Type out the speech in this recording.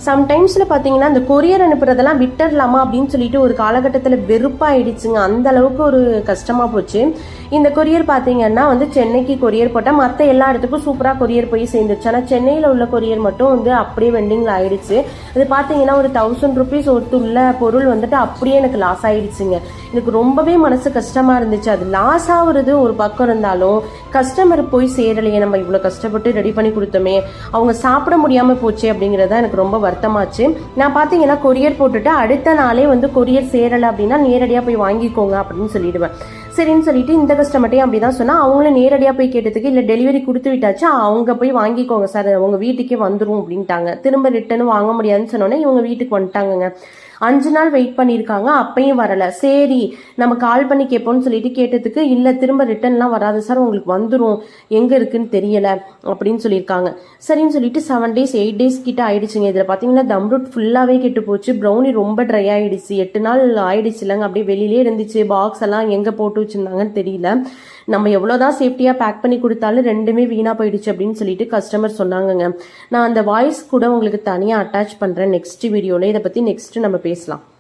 சம்டைம்ஸில் பார்த்தீங்கன்னா இந்த கொரியர் அனுப்புறதெல்லாம் விட்டுடலாமா அப்படின்னு சொல்லிட்டு ஒரு காலகட்டத்தில் வெறுப்பாயிடுச்சுங்க. அந்த அளவுக்கு ஒரு கஷ்டமாக போச்சு. இந்த கொரியர் பார்த்தீங்கன்னா வந்து சென்னைக்கு கொரியர் போட்டால் மற்ற எல்லா இடத்துக்கும் சூப்பராக கொரியர் போய் சேர்ந்துருச்சு. ஆனால் சென்னையில் உள்ள கொரியர் மட்டும் வந்து அப்படியே வெண்டிங்கில் ஆயிடுச்சு. அது பார்த்தீங்கன்னா ஒரு 1000 rupees ஒருத்துள்ள பொருள் வந்துட்டு அப்படியே எனக்கு லாஸ் ஆயிடுச்சுங்க. எனக்கு ரொம்பவே மனசு கஷ்டமாக இருந்துச்சு. அது லாஸ் ஆகுறது ஒரு பக்கம் இருந்தாலும் கஸ்டமர் போய் சேரலையே, நம்ம இவ்வளோ கஷ்டப்பட்டு ரெடி பண்ணி கொடுத்தோமே, அவங்க சாப்பிட முடியாமல் போச்சு அப்படிங்கிறத எனக்கு ரொம்ப வருத்தமாச்சு. நான் பார்த்தீங்கன்னா கொரியர் போட்டுட்டு அடுத்த நாளே வந்து கொரியர் சேரலை அப்படின்னா நேரடியாக போய் வாங்கிக்கோங்க அப்படின்னு சொல்லிடுவேன். சரின்னு சொல்லிட்டு இந்த கஸ்டமர்ட்டையும் அப்படிதான் சொன்னா, அவங்களும் நேரடியாக போய் கேட்டதுக்கு இல்லை டெலிவரி கொடுத்து விட்டாச்சு, அவங்க போய் வாங்கிக்கோங்க சார், அவங்க வீட்டுக்கே வந்துடும் அப்படின்ட்டாங்க. திரும்ப ரிட்டர்னு வாங்க முடியாதுன்னு சொன்னோன்னே இவங்க வீட்டுக்கு வந்துட்டாங்கங்க. 5 நாள் வெயிட் பண்ணியிருக்காங்க, அப்பயும் வரல. சரி நம்ம கால் பண்ணி கேட்போம்னு சொல்லிட்டு கேட்டதுக்கு இல்லை திரும்ப ரிட்டர்ன்லாம் வராது சார், உங்களுக்கு வந்துடும், எங்கே இருக்குன்னு தெரியல அப்படின்னு சொல்லியிருக்காங்க. சரின்னு சொல்லிட்டு 7 days 8 days கிட்ட ஆயிடுச்சுங்க. இதில் பார்த்தீங்கன்னா தம்ரூட் ஃபுல்லாகவே கெட்டு போச்சு, ப்ரௌனி ரொம்ப ட்ரை ஆயிடுச்சு. 8 நாள் ஆயிடுச்சு இல்லைங்க, அப்படியே வெளியிலே இருந்துச்சு. பாக்ஸ் எல்லாம் எங்கே போட்டு வச்சுருந்தாங்கன்னு தெரியல. நம்ம எவ்வளோதான் சேஃப்டியாக பேக் பண்ணி கொடுத்தாலும் ரெண்டுமே வீணாக போயிடுச்சு அப்படின்னு சொல்லிட்டு கஸ்டமர் சொன்னாங்கங்க. நான் அந்த வாய்ஸ் கூட உங்களுக்கு தனியாக அட்டாச் பண்ணுறேன் நெக்ஸ்ட் வீடியோவில். இதை பற்றி நெக்ஸ்ட் நம்ம பேசலாம்.